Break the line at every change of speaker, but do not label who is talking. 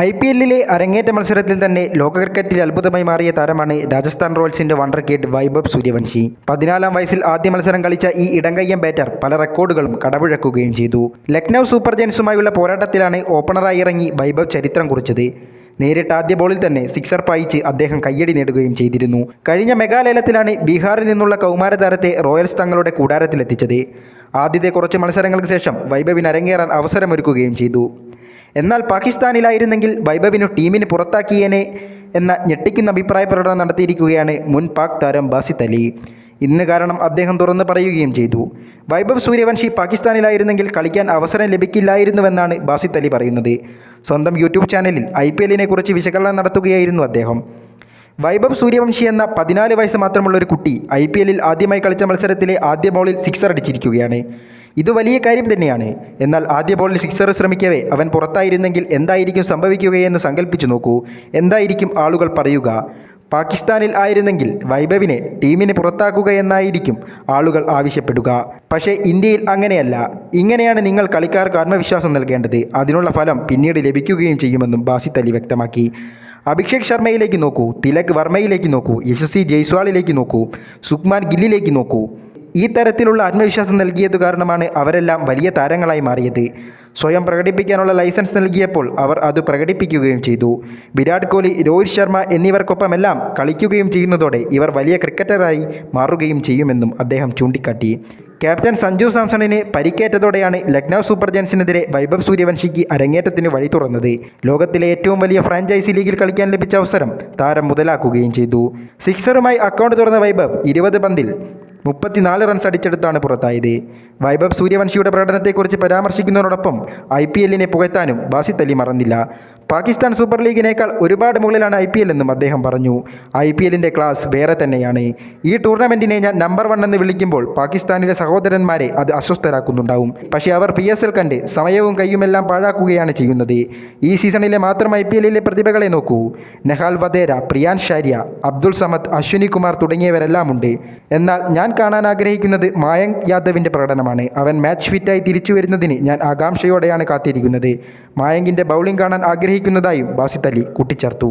IPL-ലെ അരങ്ങേറ്റ മത്സരത്തിൽ തന്നെ ലോക ക്രിക്കറ്റിൽ അത്ഭുതമായി മാറിയ താരമാണ് രാജസ്ഥാൻ റോയൽസിന്റെ വണ്ടർ കിഡ് വൈഭവ് സൂര്യവംശി. 14-ാം വയസ്സിൽ ആദ്യ മത്സരം കളിച്ച ഈ ഇടംകയ്യൻ ബാറ്റർ പല റെക്കോർഡുകളും കടപുഴക്കുകയും ചെയ്തു. ലക്നൗ സൂപ്പർ ജയൻസുമായുള്ള പോരാട്ടത്തിലാണ് ഓപ്പണറായി ഇറങ്ങി വൈഭവ് ചരിത്രം കുറിച്ചത്. നേരിട്ട് ആദ്യ ബോളിൽ തന്നെ സിക്സർ പായിച്ച് അദ്ദേഹം കയ്യടി നേടുകയും ചെയ്തിരുന്നു. കഴിഞ്ഞ മെഗാലയലത്തിലാണ് ബീഹാറിൽ നിന്നുള്ള കൗമാര താരത്തെ റോയൽസ് തങ്ങളുടെ കൂടാരത്തിലെത്തിച്ചത്. ആദ്യത്തെ കുറച്ച് മത്സരങ്ങൾക്ക് ശേഷം വൈഭവിന് അരങ്ങേറാൻ അവസരമൊരുക്കുകയും ചെയ്തു. എന്നാൽ പാകിസ്ഥാനിലായിരുന്നെങ്കിൽ വൈഭവിനു ടീമിന് പുറത്താക്കിയേനെ എന്ന ഞെട്ടിക്കുന്ന അഭിപ്രായ പ്രകടനം നടത്തിയിരിക്കുകയാണ് മുൻ പാക് താരം ബാസിത് അലി. ഇതിന് കാരണം അദ്ദേഹം തുറന്നു പറയുകയും ചെയ്തു. വൈഭവ് സൂര്യവംശി പാകിസ്ഥാനിലായിരുന്നെങ്കിൽ കളിക്കാൻ അവസരം ലഭിക്കില്ലായിരുന്നുവെന്നാണ് ബാസിത് അലി പറയുന്നത്. സ്വന്തം യൂട്യൂബ് ചാനലിൽ IPL-നെ കുറിച്ച് വിശകലനം നടത്തുകയായിരുന്നു അദ്ദേഹം. വൈഭവ് സൂര്യവംശി എന്ന 14 വയസ്സ് മാത്രമുള്ള ഒരു കുട്ടി IPL-ൽ ആദ്യമായി കളിച്ച മത്സരത്തിലെ ആദ്യ ബോളിൽ സിക്സർ അടിച്ചിരിക്കുകയാണ്. ഇത് വലിയ കാര്യം തന്നെയാണ്. എന്നാൽ ആദ്യ ബോളിൽ സിക്സർ ശ്രമിക്കവേ അവൻ പുറത്തായിരുന്നെങ്കിൽ എന്തായിരിക്കും സംഭവിക്കുകയെന്ന് സങ്കല്പിച്ചു നോക്കൂ. എന്തായിരിക്കും ആളുകൾ പറയുക? പാകിസ്ഥാനിൽ ആയിരുന്നെങ്കിൽ വൈഭവിനെ ടീമിന് പുറത്താക്കുകയെന്നായിരിക്കും ആളുകൾ ആവശ്യപ്പെടുക. പക്ഷേ ഇന്ത്യയിൽ അങ്ങനെയല്ല. ഇങ്ങനെയാണ് നിങ്ങൾ കളിക്കാർക്ക് ആത്മവിശ്വാസം നൽകേണ്ടത്. അതിനുള്ള ഫലം പിന്നീട് ലഭിക്കുകയും ചെയ്യുമെന്നും ബാസിത് അലി വ്യക്തമാക്കി. അഭിഷേക് ശർമ്മയിലേക്ക് നോക്കൂ, തിലക് വർമ്മയിലേക്ക് നോക്കൂ, യശസ്വി ജയ്സ്വാളിലേക്ക് നോക്കൂ, സുക്മാൻ ഗില്ലിലേക്ക് നോക്കൂ. ഈ തരത്തിലുള്ള ആത്മവിശ്വാസം നൽകിയത് കാരണമാണ് അവരെല്ലാം വലിയ താരങ്ങളായി മാറിയത്. സ്വയം പ്രകടിപ്പിക്കാനുള്ള ലൈസൻസ് നൽകിയപ്പോൾ അവർ അത് പ്രകടിപ്പിക്കുകയും ചെയ്തു. വിരാട് കോഹ്ലി, രോഹിത് ശർമ്മ എന്നിവർക്കൊപ്പമെല്ലാം കളിക്കുകയും ചെയ്യുന്നതോടെ ഇവർ വലിയ ക്രിക്കറ്ററായി മാറുകയും ചെയ്യുമെന്നും അദ്ദേഹം ചൂണ്ടിക്കാട്ടി. ക്യാപ്റ്റൻ സഞ്ജു സാംസണിന് പരിക്കേറ്റതോടെയാണ് ലക്നൗ സൂപ്പർ ജയൻസിനെതിരെ വൈഭവ് സൂര്യവംശിക്ക് അരങ്ങേറ്റത്തിന് വഴി തുറന്നത്. ലോകത്തിലെ ഏറ്റവും വലിയ ഫ്രാഞ്ചൈസി ലീഗിൽ കളിക്കാൻ ലഭിച്ച അവസരം താരം മുതലാക്കുകയും ചെയ്തു. സിക്സറുമായി അക്കൗണ്ട് തുറന്ന വൈഭവ് 20 പന്തിൽ 34 റൺസ് അടിച്ചെടുത്താണ് പുറത്തായത്. വൈഭവ് സൂര്യവംശിയുടെ പ്രകടനത്തെക്കുറിച്ച് പരാമർശിക്കുന്നതിനോടൊപ്പം IPL-നെ പുകഴ്ത്താനും ബാസിത് അലി മറന്നില്ല. പാകിസ്ഥാൻ സൂപ്പർ ലീഗിനേക്കാൾ ഒരുപാട് മുകളിലാണ് IPL എന്നും അദ്ദേഹം പറഞ്ഞു. IPL-ന്റെ ക്ലാസ് വേറെ തന്നെയാണ്. ഈ ടൂർണമെൻറ്റിനെ ഞാൻ നമ്പർ 1 എന്ന് വിളിക്കുമ്പോൾ പാകിസ്ഥാനിലെ സഹോദരന്മാരെ അത് അസ്വസ്ഥരാക്കുന്നുണ്ടാവും. പക്ഷേ അവർ PSL കണ്ട് സമയവും കയ്യുമെല്ലാം പാഴാക്കുകയാണ് ചെയ്യുന്നത്. ഈ സീസണിലെ മാത്രം IPL-ലെ പ്രതിഭകളെ നോക്കൂ. നെഹാൽ വധേര, പ്രിയാൻ ഷാരിയ, അബ്ദുൾ സമദ്, അശ്വിനി കുമാർ തുടങ്ങിയവരെല്ലാമുണ്ട്. എന്നാൽ ഞാൻ കാണാൻ ആഗ്രഹിക്കുന്നത് മായങ്ക് യാദവിൻ്റെ പ്രകടനമാണ്. അവൻ മാച്ച് ഫിറ്റായി തിരിച്ചു വരുന്നതിന് ഞാൻ ആകാംക്ഷയോടെയാണ് കാത്തിരിക്കുന്നത്. മായങ്കിൻ്റെ ബൗളിംഗ് കാണാൻ ആഗ്രഹിക്കുന്നതായും ബാസിത് അലി കൂട്ടിച്ചേർത്തു.